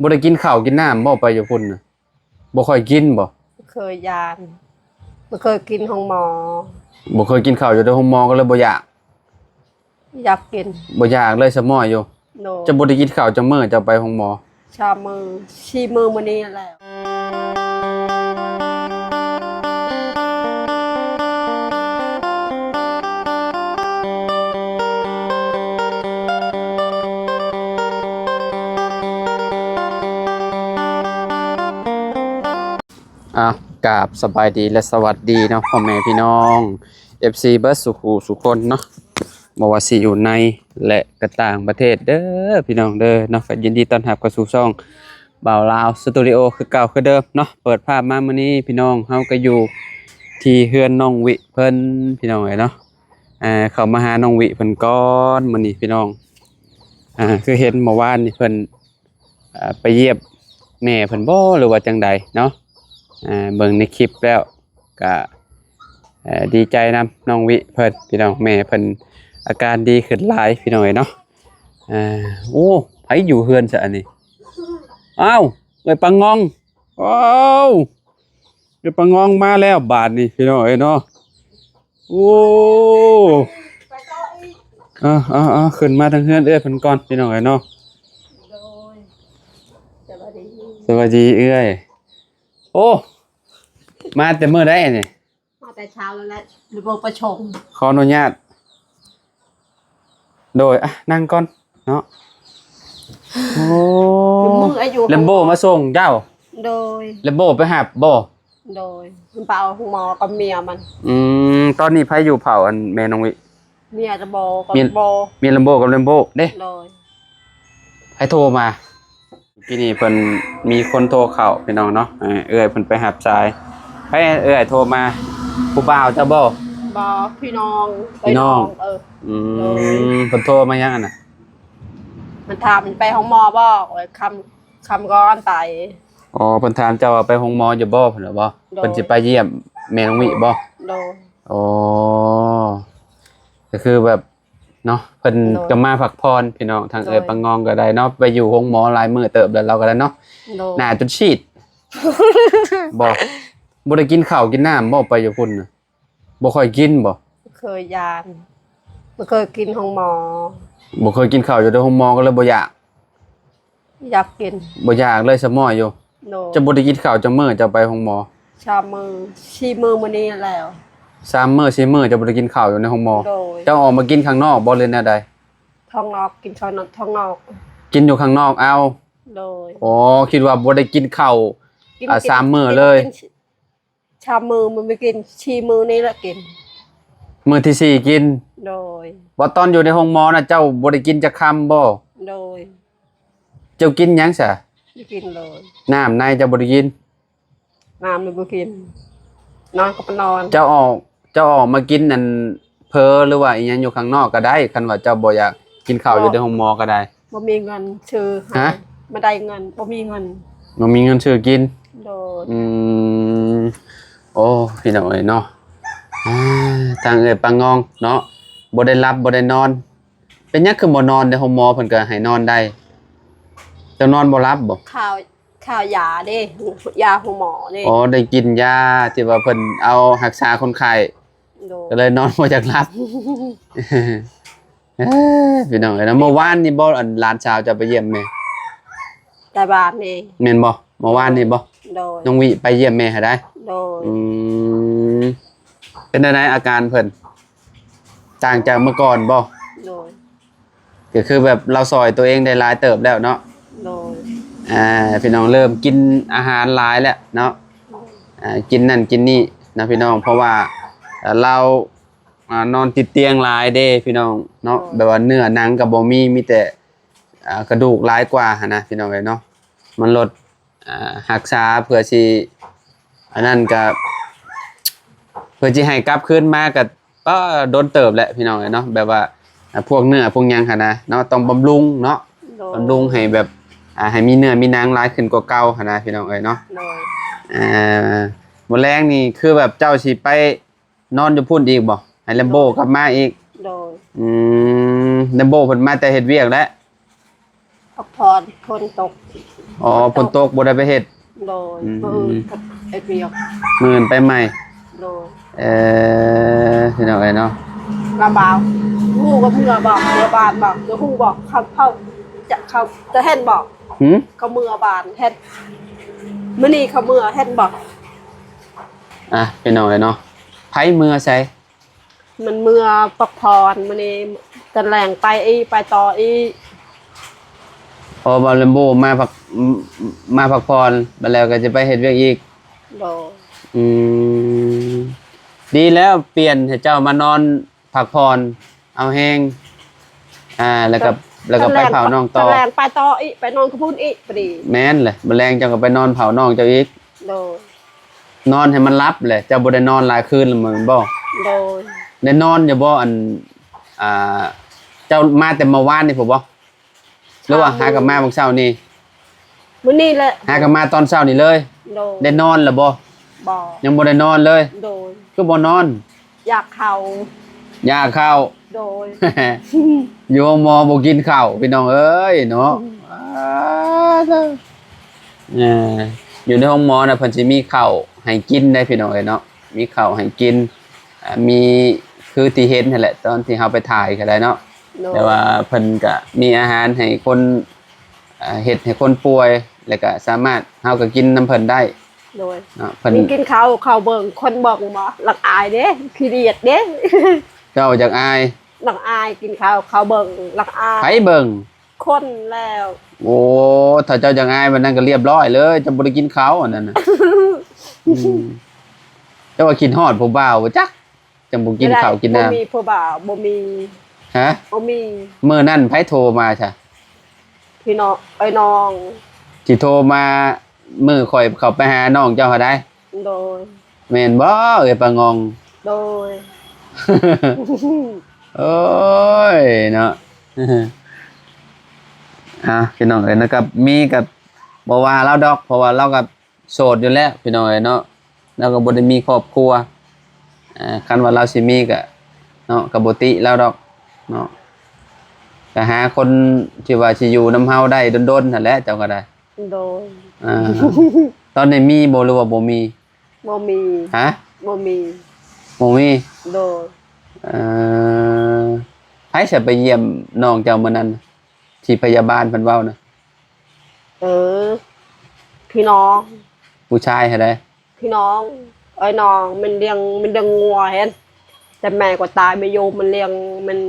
บ่ได้กินข้าวกินน้ำบ่ไปอยู่พุ่นน่ะบ่ค่อยกินบ่เคยยานไม่เคยกินของหมอบ่เคยกินข้าวอยู่ในห้องหมอก็เลยบ่อยากอยากกินบ่อยากเลยสมอยอยู่โนจะบ่ได้กินข้าวจังมื้อจะไปห้องหมอชามือชีมือมื้อนี้แหละกราบสบายดีและสวัสดีเนาะพ่อแม่พี่น้อง FC เบิร์ดสุขูสุคนเนาะบ่ว่าสิอยู่ในและก็ต่างประเทศเด้อพี่น้องเด้อเนาะก็ยินดีต้อนรับเข้าสู่ช่องบ่าวลาวสตูดิโอคือเก่าคือเดิมเนาะเปิดภาพมามื้อนี้พี่น้องเฮาก็อยู่ที่เฮือนน้องวิเพิ่นพี่น้องเอ้ยเนาะเข้ามาหาน้องวิเพิ่นก่อนมื้อนี้พี่น้องคือเห็นเมื่อวานนี่เพิ่นไปเยี่ยมแม่เพิ่นบ่หรือว่าจังใดเนาะเบิ่งในคลิปแล้วก็ดีใจนำน้องวิเพิ่นพี่น้องแม่เพิ่นอาการดีขึ้นหลายพี่น้องเนาะโอ้ไผอยู่เฮือนซะอันนี้อ้าวเอ้ยปังงองว้าวเอ้ยปังงองมาแล้วบาดนี้พี่น้องเนาะโอ้ขึ้นมาทางเฮือนเอ้ยเพิ่นก่อนพี่น้องเนาะสวัสดีเอ้ยโอ้มาแต่เมื่อได้เนี่ยมาแต่เช้าแล้วแหละหรือประชมขออนุญาตโดยนั่งก่อนเนาะโอ้เลมโบมาส่งเจ้าโดยเลมโบไปหาบ่โดยมันเปล่าหมอกับเมียมันตอนนี้ไผอยู่เผาอันแม่น้องวิเมียจะบ่กับบ่มีเลมโบกับเลมโบเด้โดยไผโทรมาพี่นี่เพิ่นมีคนโทรเข้าพี่น้องเนาะเอ้ยเพิ่นไปหับสายให้เอ้ยโทรมาผู้บ่าวเจ้าบ่พี่น้องเพิ่นโทรมายังอันน่ะมันถามไปห้องหมอบ่คำก้อนไตอ๋อเพิ่นถามเจ้าว่าไปห้องหมออยู่บ่เพิ่นบ่เพิ่นสิไปเยี่ยมแม่น้องวิบ่อ๋อก็คือแบบเนาะเพิ่นก็มาพักผ่อนพี่น้องทางปังงองก็ได้เนาะไปอยู่ห้องหมอหลายมื้อเติบแล้วเราก็ได้เนาะหน้าจนซีดบ่ได้กินข้าวกินน้ำบ่ไปอยู่พุ่นน่ะบ่ค่อยกินบ่เคยยานบ่เคยกินของหมอบ่เคยกินข้าวอยู่ในห้องหมอก็เลยบ่อยากกินบ่อยากเลยสมอยอยู่จะบ่ได้กินข้าวจังมื้อจะไปห้องหมอชามือชีมือมื้อนี้แล้ว3 มื้อ4 มื้อจะบ่ได้กินข้าวอยู่ในห้องหมอเจ้าออกมากินข้างนอกบ่เลยแนวใดท้องนอกกินข้าวท้องนอกกินอยู่ข้างนอกเอาอ๋อคิดว่าบ่ได้กินข้าว3 มื้อเลยชามือมันไม่กินชีมือนี่แหละกินมื้อที่4กินบ่ตอนอยู่ในห้องหมอน่ะเจ้าบ่ได้กินจักคำบ่เจ้ากินหยังซะไม่กินเลยน้ำในเจ้าบ่ได้กินน้ำไม่กินนอนก็ไปนอนเจ้าออกมากินนั่นเพอหรือว่าอีหยังอยู่ข้างนอกก็ได้คันว่าเจ้าบ่อยากกินข้าวอยู่ในห้องหมอก็ได้บ่มีเงินซื้อบ่ได้เงินบ่มีเงินซื้อกินโอ้พี่น้องเอ้ยเนาะทางเอ้ยปังงองเนาะบ่ได้รับบ่ได้นอนเป็นหยังคือบ่นอนในห้องหมอเพิ่นก็ให้นอนได้เจ้านอนบ่หลับบ่ข้าวยาเด้ยาของหมอเด้อ๋อได้กินยาที่ว่าเพิ่นเอารักษาคนไข้ก็เลยนอนบ่อยากหลับพี่น้องเอ้ยนะเมื่อวานนี่บ่อันหลานสาวจะไปเยี่ยมแม่แต่บ้านนี่แม่นบ่เมื่อวานนี่บ่น้องวิไปเยี่ยมแม่ให้ได้เป็นจังได๋อาการเพิ่นต่างจากเมื่อก่อนบ่ก็คือแบบเราซอยตัวเองได้หลายเติบแล้วเนาะพี่น้องเริ่มกินอาหารหลายแล้วเนาะกินนั่นกินนี่นะพี่น้องเพราะว่าเรานอนติดเตียงหลายเด้พี่น้องเนาะแบบว่าเนื้อหนังก็บ่มีแต่กระดูกหลายกว่านะพี่น้องเอ้ยเนาะมันลดรักษาเพื่อสิอันนั้นก็เพื่อสิให้กลับคืนมาก็โดนเติบแหละพี่น้องเอ้ยเนาะแบบว่าพวกเนื้อพวกหยังหั่นนะเนาะต้องบำรุงเนาะบำรุงให้แบบให้มีเนื้อมีหนังหลายขึ้นกว่าเก่าหั่นนะพี่น้องเอ้ยเนาะมื้อแรงนี่คือแบบเจ้าสิไปนอนอยู่พุ่นอีกบ่ให้แลมโบกลับมาอีกเลมโบเพิ่นมาแต่เฮ็ดเวียกแล้ว พักผ่อนคนตก อ๋อฝนตกบ่ได้ไปเฮ็ด โดย อืม ไอเปียก มื้ออนไปใหม่ โดย พี่น้องเอ้ยเนาะ ลำบากหูก็เมื่อบอกเมื่อบานบอกเดี๋ยวหูบอกเขาจะเห็นบอก หึ เขาเมื่อบานเห็นมื้อนี้เขาเมื่อเห็นบอก อ่ะพี่น้องเอ้ยเนาะไผมือใส่ มันเมื่อปักพรมื้อนี้กันแหลงไปต่ออี พอบอลเลมโบมาพักผ่อนบัดแล้วก็จะไปเฮ็ดเวียกอีก โดย อืมดีแล้วเปลี่ยนให้เจ้ามานอนพักผ่อนเอาแห้งแล้วก็ไปเผาน้องต่อ กันแหลงไปต่ออีไปนอนกับพุ่นอีพอดี แม่นเลยแมลงเจ้าก็ไปนอนเผาน้องเจ้าอีก โดย นอนให้มันรับเลยเจ้าบ่ได้นอนหลายคืนแล้วมันบ่ โดย ได้นอนอยู่บ่เจ้ามาแต่เมื่อวานนี่ผมบ่หรือว่าหากับมาเมื่อเช้านี่ มื้อนี้แหละ หากับมาตอนเช้านี่เลย โดย ได้นอนแล้วบ่ บ่ ยังบ่ได้นอนเลย โดย ก็บ่นอน อยากเขา ยาข้าว โดย โยมมอบ่กินข้าวพี่น้องเอ้ยเนาะอยู่ในห้องหมอนะเพิ่นสิมีข้าวให้กินได้พี่น้องเอ้ยเนาะมีข้าวให้กินมีคือที่เห็นนั่นแหละตอนที่เฮาไปถ่ายก็ได้เนาะ โดย แต่ว่าเพิ่นก็มีอาหารให้คนเฮ็ดให้คนป่วยแล้วก็สามารถเฮาก็กินน้ำเพิ่นได้ โดย เนาะเพิ่น มีกินข้าวเบิ่งคนบอกหมอหลักอายเด้ขี้เดียดเด้ เจ้าจากอาย หลักอายกินข้าวเบิ่งหลักอาย ไผเบิ่ง คนแล้ว โอ้ถ้าเจ้าจากอายมันนั่นก็เรียบร้อยเลยจะบ่ได้กินข้าวอันนั้นน่ะเจ้าว่ากินฮอดผู้บ่าวบ่จักจังบ่กินข้าวกินน้ำ บ่มีผู้บ่าวบ่มี ฮะ บ่มี มื้อนั้นไผโทรมาซะ พี่น้องไอ้น้อง สิโทรมามื้อข่อยเข้าไปหาน้องเจ้าหาได้ โดย แม่นบ่เอ้ยปางอง โดย โอ้ยเนาะ พี่น้องเอ้ยนะครับมีกับบ่ว่าเราดอกเพราะว่าเรากับโสดอยู่แล้วพี่น้องเอ้ยเนาะเราก็บ่ได้มีครอบครัวคันว่าเราสิมีก็เนาะก็บ่ติเราดอกเนาะก็หาคนที่ว่าสิอยู่นำเฮาได้ดนๆนั่นแหละเจ้าก็ได้ โดย ตอนนี้มีบ่หรือว่าบ่มี บ่มี ฮะ บ่มี บ่มี โดย ให้สิไปเยี่ยมน้องเจ้ามื้อนั้นที่พยาบาลเพิ่นเว้านะ เออ พี่น้อง ผู้ชายให้ได้ พี่น้องไอ้น้องมันเลี้ยงงัวเห็นแต่แม่ก็ตายไปโยมมันเลี้ยงมัน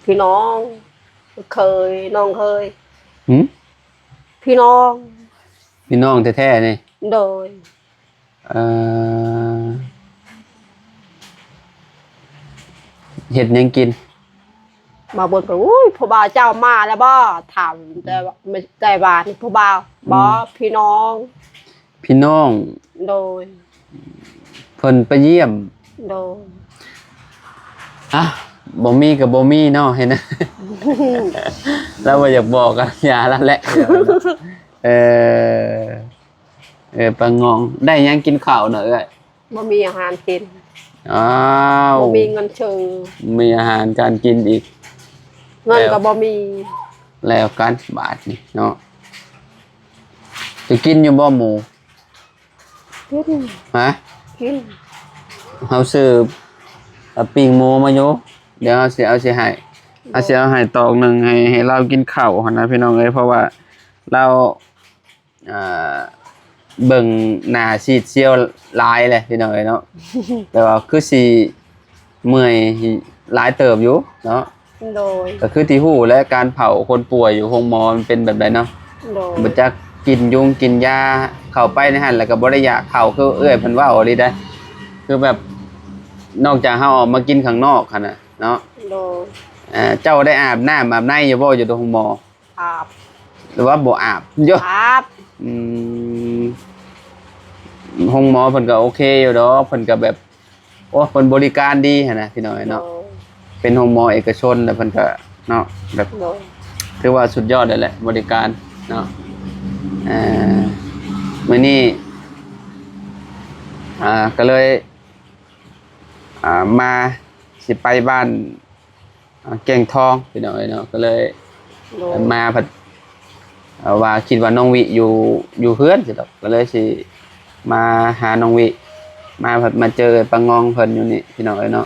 พี่น้องเคยน้องเคย หึ พี่น้อง พี่น้องแท้ๆนี่ โดย เฮ็ดหยังกิน มาบนก็อุ้ยพ่อบ่าวเจ้ามาแล้วบ่ถามแต่ว่าไม่แต่ว่านี่พ่อบ่าวบ่พี่น้อง พี่น้อง โดย เพิ่นไปเยี่ยม โดย บ่มีก็บ่มีเนาะเห็นนะ แล้วบ่อยากบอกกันอย่าละแหละปะงองได้หยังกินข้าวเนาะเอ้ย บ่มีอาหารกิน อ้าว บ่มีเงินชื่อ มีอาหารการกินอีก เงินก็บ่มี แล้วกันบาทนี่เนาะจะกินอยู่บ่หมู กิน ฮะ กิน เฮาซื้อปิ้งหมูมาอยู่เดี๋ยวเอาสิให้เอาให้ตอกหนึงให้เรากินข้าวหั่นนะพี่น้องเอ้ยเพราะว่าเราเบิ่งหน้าซีดเซียวหลายเลยพี่น้องเอ้ยเนาะ แต่ว่าคือสิเมื่อยหลายเติบอยู่เนาะ โดย ก็คือที่ฮู้และการเผาคนป่วยอยู่โรงหมอมันเป็นแบบใดเนาะ โดย บ่จักกินยุงกินยาเข้าไปในหั่นแล้วก็บ่ได้อยากเข้าคือเอ้ยเพิ่นว่าเอาอีได้คือแบบนอกจากเฮาออกมากินข้างนอกหั่นน่ะเนาะ โดย เจ้าได้อาบน้ำอาบในอยู่บ่อยู่ตรงหมอ อาบ หรือว่าบ่อาบอยู่ อาบ ห้องหมอเพิ่นก็โอเคอยู่ดอกเพิ่นก็แบบโอ้เพิ่นบริการดีหั่นน่ะพี่น้อยเนาะเป็นห้องหมอเอกชนแต่เพิ่นก็เนาะแบบ โดย ถือว่าสุดยอดเลยแหละบริการเนาะมื้อนี้ก็เลยมาสิไปบ้านแก่งทองพี่น้อยเนาะก็เลย โดย มาผัดว่าคิดว่าน้องวิอยู่เพื่อนสิดอกก็เลยสิมาหาน้องวิมาผัดมาเจอปะงองเพิ่นอยู่นี่พี่น้องเอ้ยเนาะ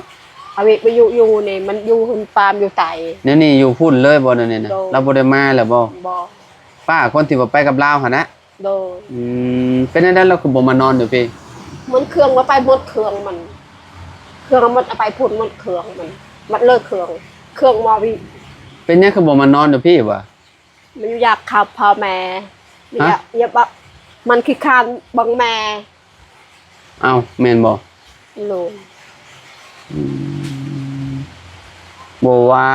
เอาวิไปอยู่นี่มันอยู่หุ่นปามอยู่ไต เนี่ยนี่อยู่พุ่นเลยบ่นั่นนี่นะ โด เราบ่ได้มาแล้วบ่ บ่ ป้าคนที่ว่าไปกับลาวหั่นนะ โดย เป็นจังได๋เราคือบ่มานอนอยู่พี่ มันเครื่องว่าไปหมดเครื่องมัน เครื่องมันเอาไปพุ่นหมดเครื่องมันเลิกเครื่องมอวิ เป็นหยังคือบ่มานอนอยู่พี่วะ มันอยากขับพ่อแม่มันอยาก ฮะ อย่าบะมันขี้คร้านบังแม่ เอ้าแม่นบ่ โล บ่ว่า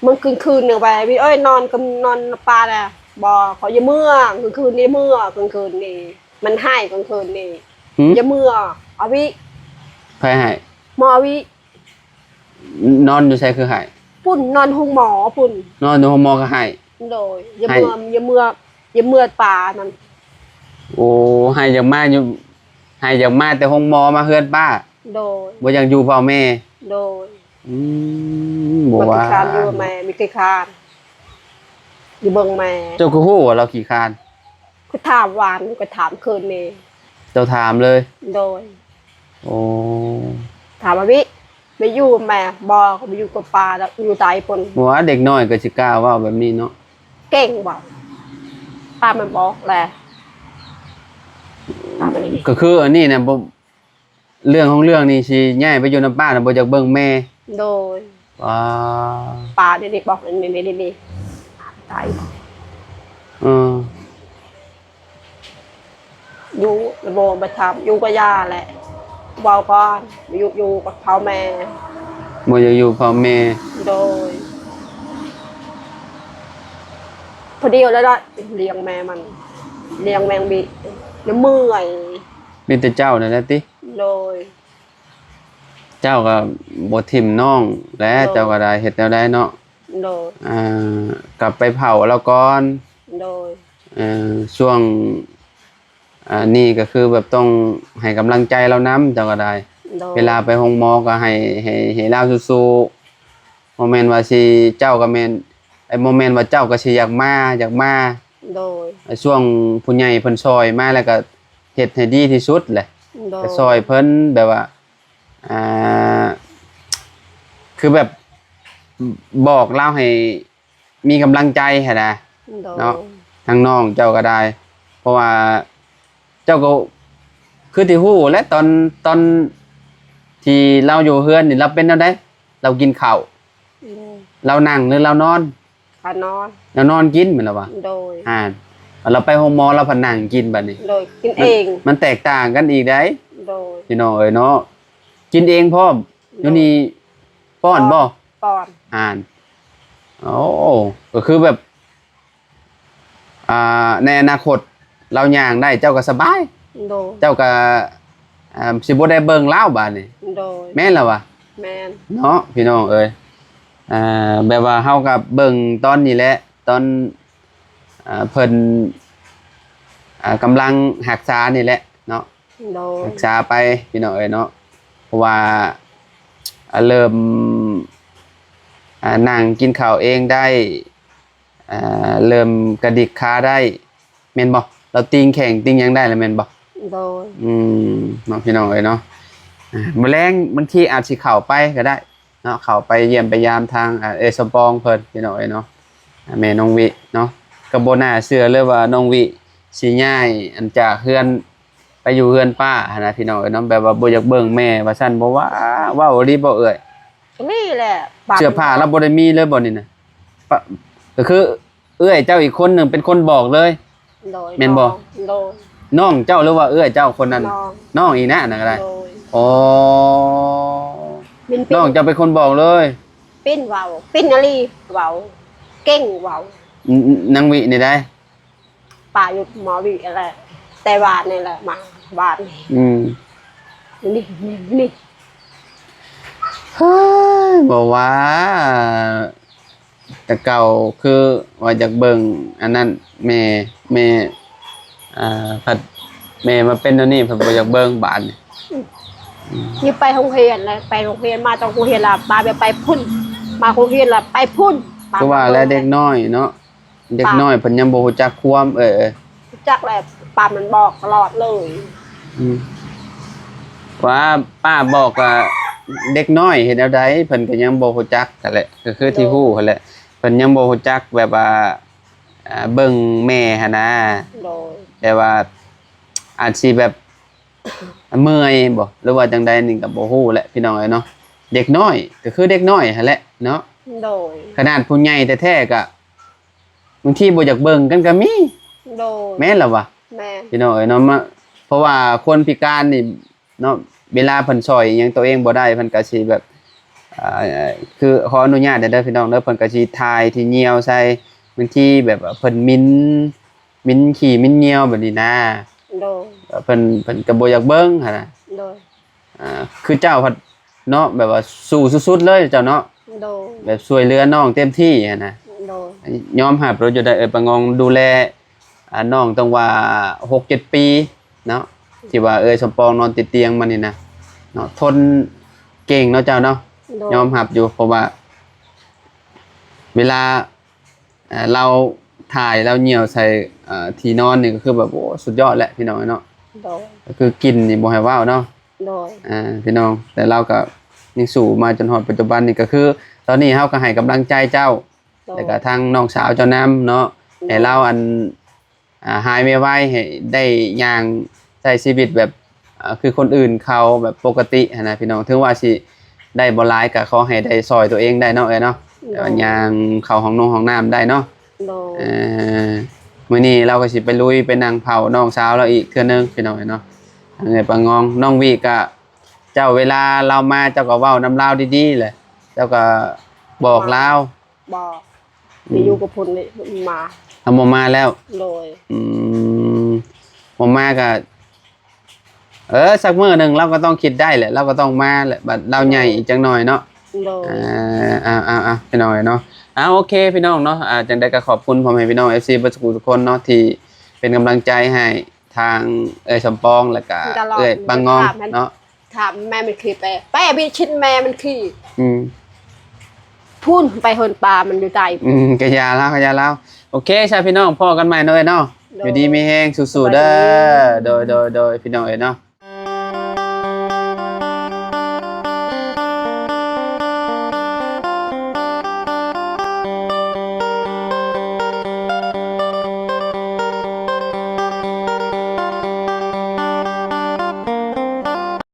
มันคืนเนี่ยไปพี่เอ้ยนอนกับนอนปลาน่ะบ่เขาอย่าเมื่อกลางคืนนี่เมื่อกลางคืนนี่มันให้กลางคืนนี่ หึ อย่าเมื่อเอาวิ ใครให้ หมอวิ นอนอยู่ไสคือให้ ปุ่นนอนห้องหมอปุ่น นอนอยู่ห้องหมอก็ให้ โดยอย่าเมื่ออย่าเมื่ออย่าเมื่อปลานั่น โอ้ให้อยากมาอยู่ให้อยากมาแต่ห้องหมอมาเฮือนป้า โดย บ่อยากอยู่พ่อแม่ โดย บ่ มัน ว่า ขี้คร้านอยู่กับแม่มีขี้คร้านอยู่เบิ่งแม่ เจ้าก็ฮู้ว่าเราขี้คร้าน ก็ถามหวานก็ถามคืนนี่ เจ้าถามเลย โดย โอ้ ถามว่าวิไปอยู่กับแม่บ่เขาไปอยู่กับปลาแล้วอยู่ไตปน บ่ว่าเด็กน้อยก็สิกล้าเว้าแบบนี้เนาะ เก่งบ่ป้ามันบอกแหละป้ามันนี่ ก็คืออันนี้นะบ่เรื่องของเรื่องนี่สิย้ายไปอยู่นำป้าน่ะบ่อยากเบิ่งแม่ โดย ว้า ป้าเด็กๆบอกนี่ตาย เออ อยู่ระบบไปทำอยู่กับย่าแหละเบาก่อนอยู่กับพ่อแม่ บ่อยากอยู่พ่อแม่ โดยพอดีแล้วได้เลี้ยงแม่มันเลี้ยงแมงบีแล้วเมื่อย มีแต่เจ้านั่นแหละติ โดย เจ้าก็บ่ทิ่มน้องและ โดย เจ้าก็ได้เฮ็ดแนวใดเนาะ โดย กลับไปเผาแล้วก่อน โดย ช่วงนี่ก็คือแบบต้องให้กำลังใจเรานำเจ้าก็ได้ โดย เวลาไปห้องหมอก็ให้เราสู้ๆบ่แม่นว่าสิเจ้าก็แม่นไอ้บ่แม่นว่าเจ้าก็สิอยากมา โดย ช่วงผู้ใหญ่เพิ่นซอยมาแล้วก็เฮ็ดให้ดีที่สุดแหละ โดย ก็ซอยเพิ่นแบบว่าคือแบบบอกเล่าให้มีกำลังใจหั่นนะ โดย เนาะ ทางน้องเจ้าก็ได้ เพราะว่าเจ้าก็คือที่ฮู้และตอนที่เราอยู่เฮือนนี่เราเป็นจังไดเรากินข้าวเรานั่งหรือเรานอน ขานอน เรานอนกินแม่นล่ะวะ โดย เราไปโรงหมอเราพนั่งกินบัดนี้ โดยกินเอง มันแตกต่างกันอีกได้ โดย พี่น้องเอ้ยเนาะกินเองพร้อมอยู่นี่ป้อนบ่ ป้อน โอ้ก็คือแบบในอนาคตเราย่างได้เจ้าก็สบาย โดย เจ้าก็สิบ่ได้เบิ่งลาวบาดนี้ โดย แม่นล่ะวะ แมน เนาะพี่น้องเอ้ยแบบว่าเฮากับเบิ่งตอนนี้แหละตอนเพิ่นกำลังรักษานี่แหละเนาะ โดย รักษาไปพี่น้องเอ้ยเนาะเพราะว่าเริ่มนั่งกินข้าวเองได้เริ่มกระดิกขาได้แม่นบ่เราติงแข่งติงหยังได้แล้วแม่นบ่ โดย เนาะพี่น้องเอ้ยเนาะมื้อแลงบางทีอาจสิเข้าไปก็ได้เนาะเข้าไปเยี่ยมไปยามทางสปองเพิ่นพี่น้องเอ้ยเนาะแม่น้องวิเนาะก็บ่น่าเชื่อเลยว่าน้องวิสิย้ายอันจากเฮือนไปอยู่เฮือนป้าหั่นนะพี่น้องเอ้ยเนาะแบบว่าบ่อยากเบิ่งแม่ว่าซั่นบ่ว่าเว้าอีหลีบ่เอ้ย นี่แหละปก เสื้อผ้าเราบ่ได้มีเลยบ่นี่นะปะก็คือเอื้อยเจ้าอีกคนหนึงเป็นคนบอกเลย โดย แม่นบ่ โดย น้องเจ้าหรือว่าเอื้อยเจ้าคนนั้น น้อง น้องอีนะนั่นก็ได้ โดย อ๋อ ปิ้น น้องเจ้าเป็นคนบอกเลย ปิ้นเว้าปิ้นอะไรเว้าเก่งเว้าน างวินี่ได้ ป่าอยู่หมอวิอะไรแต่บาทนี่แหละมาบาทนี่ นี่ เฮ้ยบอกว่าแต่เก่าคือว่าอยากเบิ่งอันนั้นแม่ผัดแม่มาเป็นตัวนี้เพิ่นบ่อยากเบิ่งบาดนี่ นี่ไปโรงเรียนเลยไปโรงเรียนมาจากโรงเรียนละมาไปพุ่น มาโรงเรียนละไปพุ่น คือว่าแล้วเด็กน้อยเนาะเด็กน้อยเพิ่นยังบ่ฮู้จักความจักแหละป้ามันบอกตลอดเลย ว่าป้าบอกว่าเด็กน้อยเฮ็ดแนวใดเพิ่นก็ยังบ่ฮู้จักนั่นแหละก็คือที่ฮู้นั่นแหละเพิ่นยังบ่ฮู้จักแบบว่าเบิ่งแม่หั่นนะโดยแต่ว่าอาจสิแบบเมื่อยบ่หรือว่าจังใดนี่ก็บ่ฮู้แหละพี่น้องเอ้ยเนาะเด็กน้อยก็คือเด็กน้อยหั่นแหละเนาะโดยขนาดผู้ใหญ่แท้ๆก็บางทีบ่อยากเบิ่งกันก็มีโดยแม่นล่ะวะแม่พี่น้องเอ้ยเนาะเพราะว่าคนพิการนี่เนาะเวลาเพิ่นช่วยหยังตัวเองบ่ได้เพิ่นก็สิแบบคือขออนุญาตเด้อพี่น้องเด้อเพิ่นก็สิทายที่เหนียวใส่บางทีแบบเพิ่นมิ้นขี้มิ้นเหนียวแบบนี้นะโดยเพิ่นก็บ่อยากเบิ่งหั่นน่ะโดยคือเจ้าพัดเนาะแบบว่าสู้สุดๆเลยเจ้าเนาะโดยแบบช่วยเหลือน้องเต็มที่หั่นน่ะโดยยอมรับเราอยู่ได้ปะงองดูแลน้องต้องว่า 6-7 ปีเนาะที่ว่าสมปองนอนติดเตียงมานี่นะเนาะทนเก่งเนาะเจ้าเนาะยอมรับอยู่เพราะว่าเวลาเราถ่ายเราเหี่ยวใส่ที่นอนนี่ก็คือแบบโอ้สุดยอดแหละพี่น้องเนาะก็คือกินนี่บ่ให้ว้าวเนาะพี่น้องแต่เราก็ยังสู้มาจนฮอดปัจจุบันนี่ก็คือตอนนี้เฮาก็ให้กำลังใจเจ้าแล้วก็ทางน้องสาวเจ้านำเนาะให้เราหายไวๆให้ได้อย่างใช้ชีวิตแบบคือคนอื่นเขาแบบปกตินะพี่น้องถึงว่าสิได้บ่หลายก็ขอให้ได้ซอยตัวเองได้เนาะเนาะอย่างเข้าห้องน้ำได้เนาะมื้อนี้เราก็สิไปลุยไปนั่งเผาน้องสาวเราอีกเทื่อนึงพี่น้องเนาะปะงองน้องวิก็เจ้าเวลาเรามาเจ้าก็เว้านำลาวดีๆเลยเจ้าก็บอกลาวบอกอยู่กับพุ่นนี่มาบ่มาแล้วเลยบ่มาก็สักมื้อนึงเราก็ต้องคิดได้แหละเราก็ต้องมาแหละบัดเราใหญ่อีกจังหน่อยเนาะพี่น้องเนาะโอเคพี่น้องเนาะจังได๋ก็ขอบคุณพ่อแม่พี่น้อง FC เบิดทุกคนเนาะที่เป็นกำลังใจให้ทางสมปองแล้วก็บางงองเนาะถามแม่มันขี้แปะพี่ชิ้นแม่มันขี้พุ่นไปเฮินปลามันอยู่ใต้กะยาแล้วโอเคใช่พี่น้องพ่อกันใหม่เนาะอยู่ดีมีแฮงสู้ๆเด้อโดยพี่น้องเนาะ